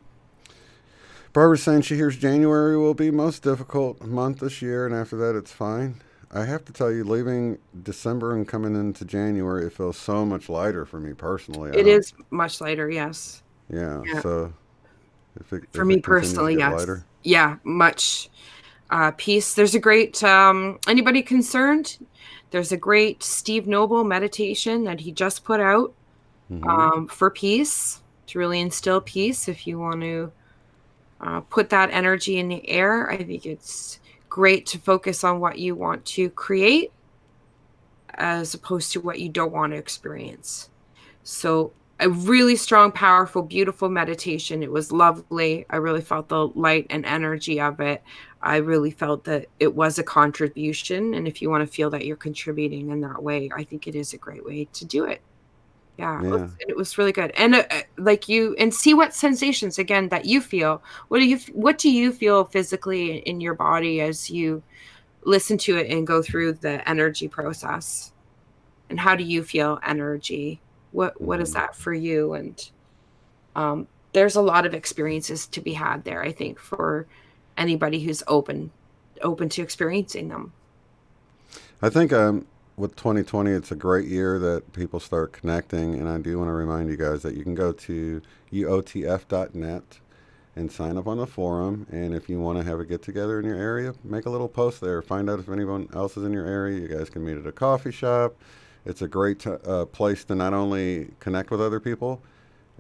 A: Barbara's saying she hears January will be most difficult month this year, and after that, it's fine. I have to tell you, leaving December and coming into January, it feels so much lighter for me personally. I
B: It
A: don't.
B: is much lighter. Yes.
A: Yeah.
B: Yeah.
A: So
B: For
A: if
B: me
A: it continues to
B: personally,
A: get
B: yes.
A: lighter,
B: Yeah. Much peace. There's a great, anybody concerned? There's a great Steve Noble meditation that he just put out
A: mm-hmm.
B: for peace, to really instill peace. If you want to put that energy in the air, I think it's great to focus on what you want to create, as opposed to what you don't want to experience. So a really strong, powerful, beautiful meditation. It was lovely. I really felt the light and energy of it. I really felt that it was a contribution. And if you want to feel that you're contributing in that way, I think it is a great way to do it. Yeah,
A: Yeah.
B: it was really good. And and see what sensations again that you feel. What do you feel physically in your body as you listen to it and go through the energy process? And how do you feel energy? What is
A: Mm-hmm.
B: that for you? And there's a lot of experiences to be had there, I think, for anybody who's open to experiencing them.
A: I think with 2020, it's a great year that people start connecting. And I do want to remind you guys that you can go to uotf.net and sign up on the forum. And if you want to have a get together in your area, make a little post there. Find out if anyone else is in your area. You guys can meet at a coffee shop. It's a great place to not only connect with other people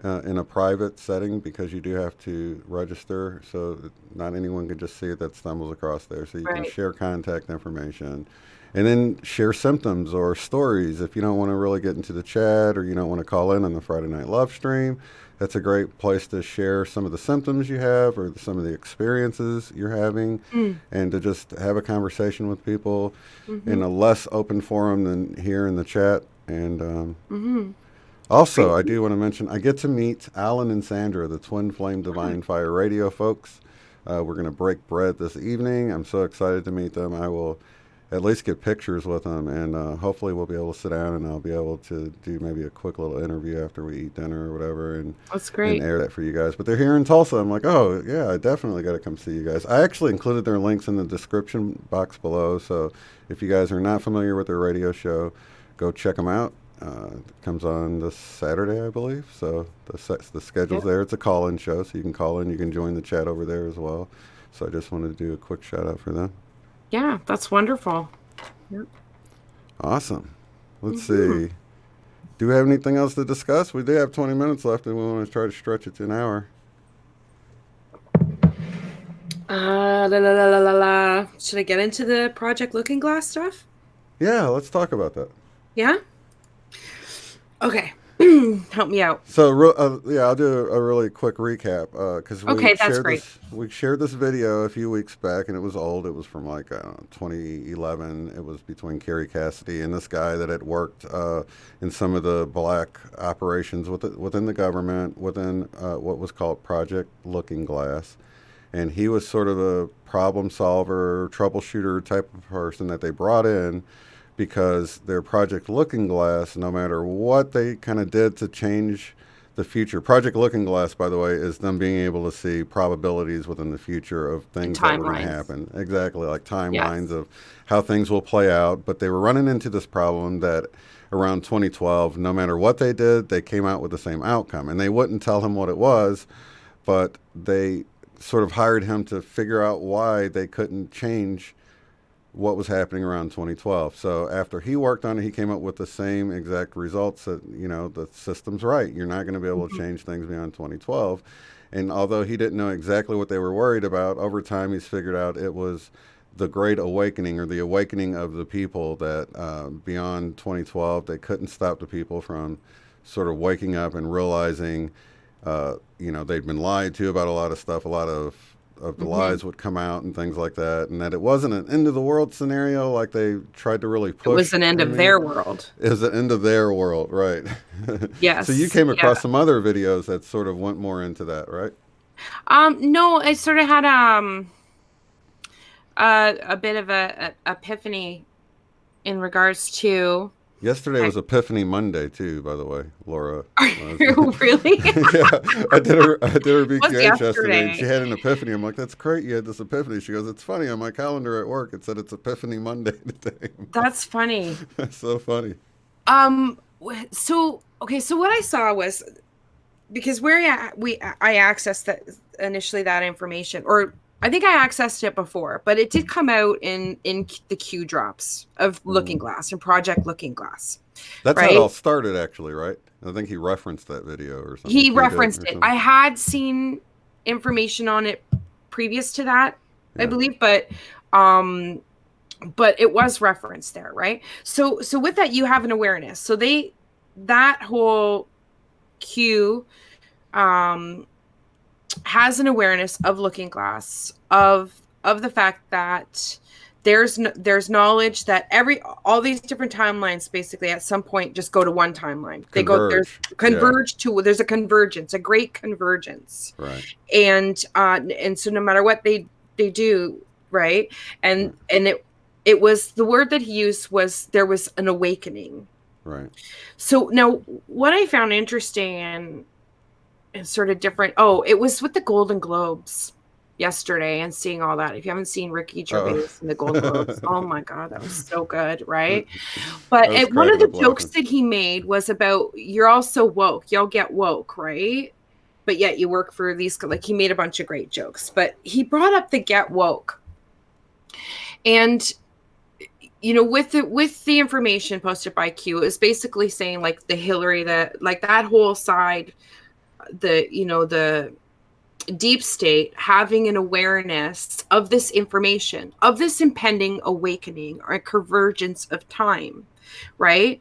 A: in a private setting, because you do have to register, so that not anyone can just see it that stumbles across there. So you can
B: Right.
A: share contact information. And then share symptoms or stories if you don't want to really get into the chat or you don't want to call in on the Friday Night Love stream. That's a great place to share some of the symptoms you have or some of the experiences you're having and to just have a conversation with people in a less open forum than here in the chat. And also, I do want to mention, I get to meet Alan and Sandra, the Twin Flame Divine Fire Radio folks. We're going to break bread this evening. I'm so excited to meet them. I will at least get pictures with them, and hopefully we'll be able to sit down and I'll be able to do maybe a quick little interview after we eat dinner or whatever, and
B: That's great.
A: and air that for you guys. But they're here in Tulsa. I'm like, oh yeah, I definitely got to come see you guys. I actually included their links in the description box below, so if you guys are not familiar with their radio show, go check them out. It comes on this Saturday, I believe. So the schedule's there. It's a call-in show, so you can call in. You can join the chat over there as well. So I just wanted to do a quick shout out for them.
B: Yeah, that's wonderful. Yep.
A: Awesome. Let's see. Do we have anything else to discuss? We do have 20 minutes left, and we want to try to stretch it to an hour.
B: Should I get into the Project Looking Glass stuff?
A: Yeah, let's talk about that.
B: Yeah? Okay. Help me out.
A: So, yeah, I'll do a really quick recap because we shared this video a few weeks back, and it was old. It was from like 2011. It was between Kerry Cassidy and this guy that had worked in some of the black operations within the government, within what was called Project Looking Glass. And he was sort of a problem solver, troubleshooter type of person that they brought in, because their Project Looking Glass, no matter what they kind of did to change the future. Project Looking Glass, by the way, is them being able to see probabilities within the future of things that were going to happen. Exactly, like timelines of how things will play out. But they were running into this problem that around 2012, no matter what they did, they came out with the same outcome. And they wouldn't tell him what it was, but they sort of hired him to figure out why they couldn't change what was happening around 2012. So after he worked on it, he came up with the same exact results that, the system's right. You're not going to be able to change things beyond 2012. And although he didn't know exactly what they were worried about, over time he's figured out it was the Great Awakening, or the awakening of the people, that beyond 2012, they couldn't stop the people from sort of waking up and realizing, they'd been lied to about a lot of stuff, a lot of the lies would come out and things like that, and that it wasn't an end of the world scenario like they tried to really push.
B: It was an end of their world.
A: It was an end of their world, right?
B: Yes.
A: So you came across some other videos that sort of went more into that, right?
B: No, I sort of had a bit of a epiphany in regards to.
A: Yesterday was Epiphany Monday too, by the way, Laura.
B: Really?
A: Yeah, I did her BQH yesterday, and she had an epiphany. I'm like, that's great, you had this epiphany. She goes, it's funny, on my calendar at work it said it's Epiphany Monday today.
B: That's funny.
A: That's so funny.
B: So what I saw was, because I accessed that information, or I think I accessed it before, but it did come out in the Q drops of Looking Glass and Project Looking Glass.
A: That's
B: right?
A: how it all started, actually, right? I think he referenced that video or something.
B: He referenced it. I had seen information on it previous to that, I believe, but it was referenced there, right? So with that, you have an awareness. So that whole Q has an awareness of Looking Glass, of the fact that there's knowledge that all these different timelines basically at some point just go to one timeline. They converge to, there's a convergence, a great convergence.
A: Right.
B: And so no matter what they do, right? And it was, the word that he used was, there was an awakening.
A: Right.
B: So now what I found interesting and sort of different. Oh, it was with the Golden Globes yesterday, and seeing all that. If you haven't seen Ricky Gervais in the Golden Globes, oh my God, that was so good, right? But one of the jokes that he made was about, you're all so woke, y'all get woke, right? But yet you work for these, like, he made a bunch of great jokes, but he brought up the get woke. And with the information posted by Q, it was basically saying, like, the Hillary, that, like, that whole side, the deep state having an awareness of this information, of this impending awakening or convergence of time, right?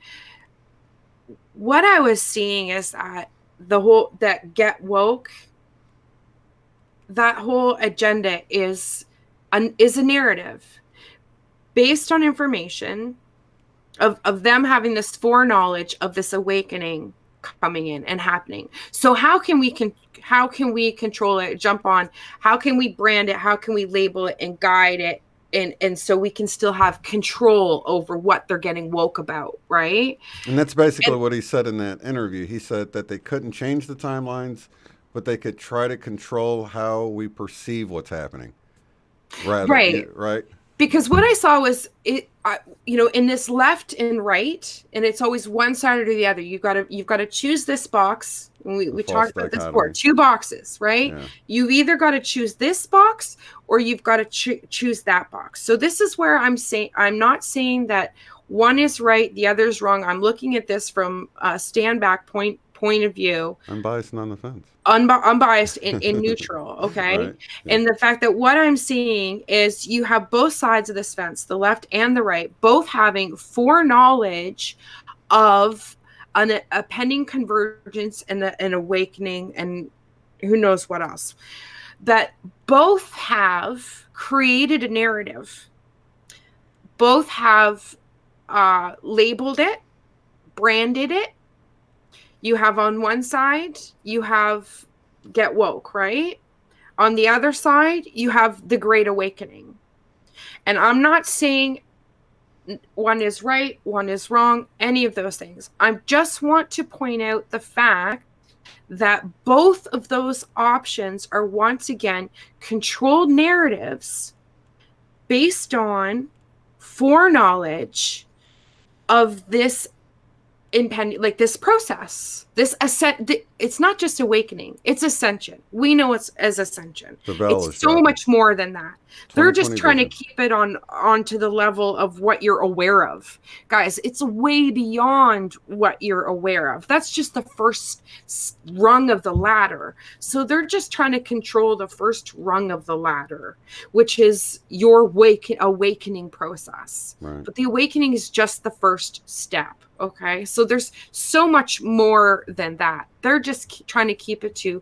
B: What I was seeing is that that get woke, that whole agenda is a narrative based on information of them having this foreknowledge of this awakening coming in and happening. So how can we control it, jump on, how can we brand it, how can we label it and guide it, and so we can still have control over what they're getting woke about, right?
A: And that's basically what he said in that interview. He said that they couldn't change the timelines, but they could try to control how we perceive what's happening.
B: Right.
A: Right.
B: Because what I saw was in this left and right, and it's always one side or the other. You've got to choose this box. We talked about this before. 2 boxes, right? Yeah. You've either got to choose this box or you've got to choose that box. So this is where I'm not saying that one is right, the other is wrong. I'm looking at this from a stand back point of view.
A: Unbiased and on the fence.
B: Unbiased in neutral, okay? Right. Yeah. And the fact that what I'm seeing is you have both sides of this fence, the left and the right, both having foreknowledge of a pending convergence and an awakening and who knows what else. That both have created a narrative. Both have labeled it, branded it. You have on one side, you have get woke, right? On the other side, you have the Great Awakening. And I'm not saying one is right, one is wrong, any of those things. I just want to point out the fact that both of those options are once again controlled narratives based on foreknowledge of this impending, like this process, this ascent. It's not just awakening, it's ascension. We know it's as ascension. It's so much more than that. They're just trying to keep it onto the level of what you're aware of. Guys, it's way beyond what you're aware of. That's just the first rung of the ladder. So they're just trying to control the first rung of the ladder, which is your awakening process. Right. But the awakening is just the first step. Okay, so there's so much more than that. They're just trying to keep it to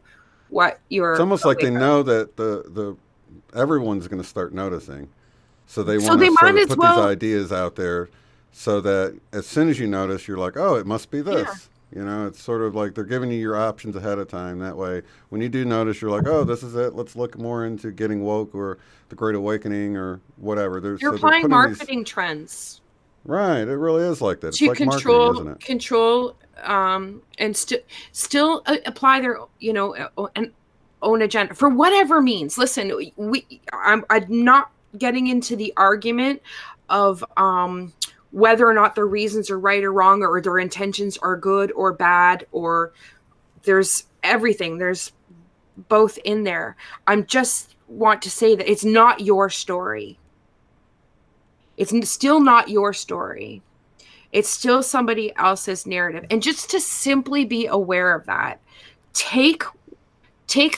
B: what you're.
A: It's almost like they know that the everyone's going to start noticing, so they want to sort of put these ideas out there, so that as soon as you notice, you're like, oh, it must be this. Yeah. You know, it's sort of like they're giving you your options ahead of time. That way, when you do notice, you're like, oh, this is it. Let's look more into getting woke or the Great Awakening or whatever.
B: You're applying marketing trends.
A: Right, it really is like that. It's
B: to
A: like
B: control,
A: marketing, isn't it?
B: Control, and still apply their, an own agenda for whatever means. Listen, I'm not getting into the argument of whether or not their reasons are right or wrong, or their intentions are good or bad, or there's everything. There's both in there. I'm just want to say that it's not your story. It's still not your story. It's still somebody else's narrative. And just to simply be aware of that, take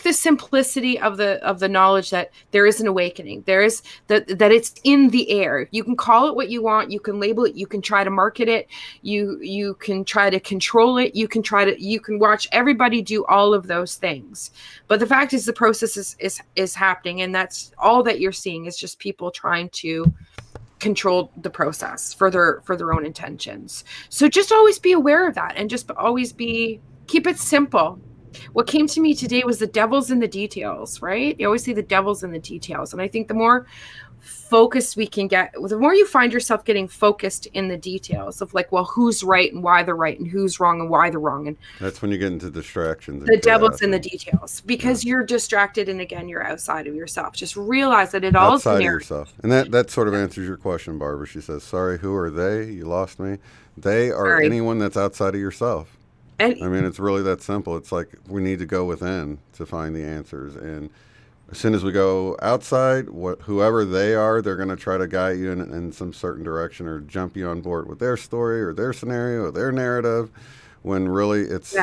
B: the simplicity of the knowledge that there is an awakening. There is that it's in the air. You can call it what you want. You can label it. You can try to market it. You can try to control it. You can watch everybody do all of those things. But the fact is, the process is happening, and that's all that you're seeing is just people trying to control the process for their own intentions. So just always be aware of that, and just always keep it simple. What came to me today was the devil's in the details, right? You always see the devil's in the details. And I think the more focused we can get, the more you find yourself getting focused in the details of like, well, who's right and why they're right, and who's wrong and why they're wrong. And
A: that's when you get into distractions.
B: The devil's in the details, because you're distracted, and again, you're outside of yourself. Just realize that it all is
A: outside of yourself. And that sort of answers your question, Barbara. She says, sorry, who are they? You lost me. They are anyone that's outside of yourself. I mean, it's really that simple. It's like we need to go within to find the answers. And as soon as we go outside, whoever they are, they're going to try to guide you in some certain direction, or jump you on board with their story or their scenario or their narrative, when really it's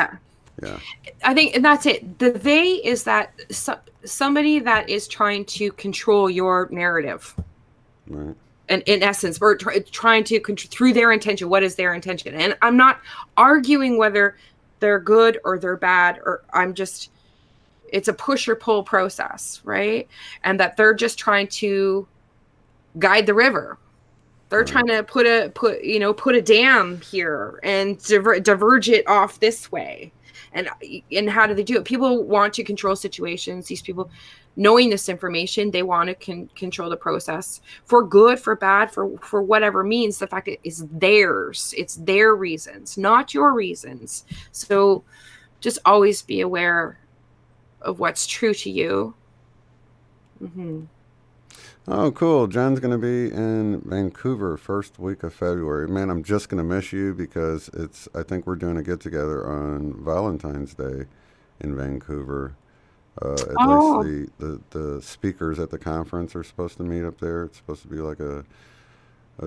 A: Yeah.
B: I think, and that's it. The they is that somebody that is trying to control your narrative.
A: Right.
B: And in essence, we're trying to control through their intention. What is their intention? And I'm not arguing whether they're good or they're bad, or I'm just, it's a push or pull process, right? And that they're just trying to guide the river. They're
A: Right.
B: trying to put a dam here and diverge it off this way. And how do they do it? People want to control situations. These people, knowing this information, they want to control the process for good, for bad, for whatever means. The fact it is theirs. It's their reasons, not your reasons. So just always be aware of what's true to you. Mm-hmm.
A: Oh, cool. Jen's going to be in Vancouver first week of February. Man, I'm just going to miss you because I think we're doing a get together on Valentine's Day in Vancouver. At least the speakers at the conference are supposed to meet up there. It's supposed to be like a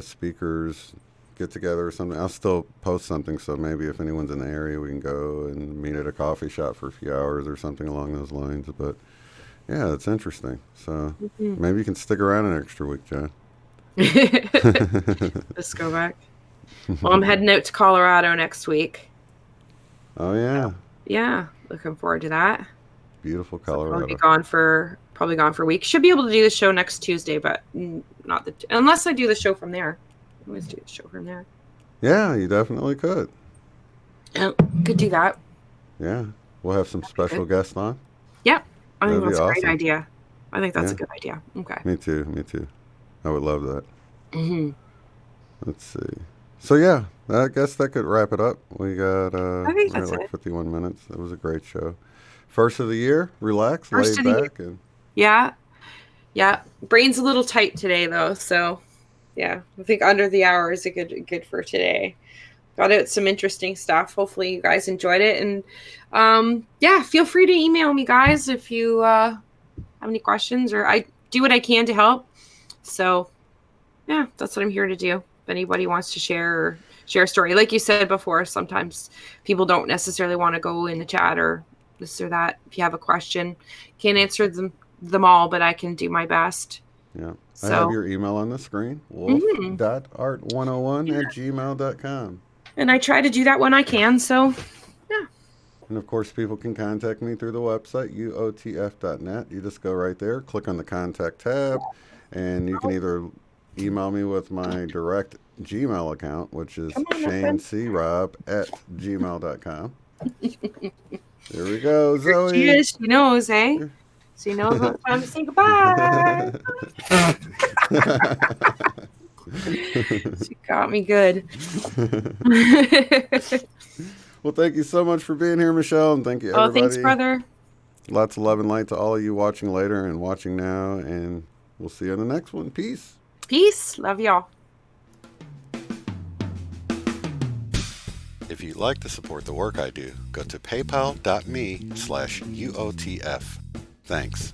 A: speakers get together or something. I'll still post something, so maybe if anyone's in the area, we can go and meet at a coffee shop for a few hours or something along those lines. But yeah, that's interesting. So maybe you can stick around an extra week, Jen.
B: Just go back. Well, I'm heading out to Colorado next week.
A: Oh yeah.
B: Yeah, looking forward to that.
A: Beautiful
B: So
A: Colorado.
B: probably gone for a week. Should be able to do the show next Tuesday, but not unless I do the show from there. I always do the show from there.
A: Yeah, you definitely could.
B: Yeah, could do that.
A: Yeah, we'll have some special guests on.
B: Yep. I think
A: That'd
B: that's
A: be
B: a great
A: awesome.
B: idea. I think that's a good idea. Okay.
A: Me too. I would love that.
B: Mm-hmm.
A: Let's see. So yeah, I guess that could wrap it up. We got
B: I think
A: we're
B: that's
A: at like
B: it.
A: 51 minutes. That was a great show. First of the year, relax,
B: First
A: laid
B: of the
A: back, and
B: Yeah. Brain's a little tight today though, so yeah, I think under the hour is a good for today. Got out some interesting stuff. Hopefully you guys enjoyed it, and yeah, feel free to email me, guys, if you have any questions, or I do what I can to help. So yeah, that's what I'm here to do. If anybody wants to share a story, like you said before, sometimes people don't necessarily want to go in the chat or this or that. If you have a question, can't answer them all, but I can do my best.
A: yeah.
B: So,
A: I have your email on the screen, wolf.art101@gmail.com.
B: And I try to do that when I can. So yeah.
A: And of course, people can contact me through the website, uotf.net. You just go right there, click on the contact tab, and you can either email me with my direct Gmail account, which is shanecrob@gmail.com. There we go, Zoe.
B: Yes, she knows, eh? She knows what time to say goodbye. She got me good.
A: Well, thank you so much for being here, Michelle, and thank you, everybody.
B: Oh, thanks, brother.
A: Lots of love and light to all of you watching later and watching now, and we'll see you in the next one. Peace.
B: Peace. Love y'all.
A: If you'd like to support the work I do, go to paypal.me/UOTF. Thanks.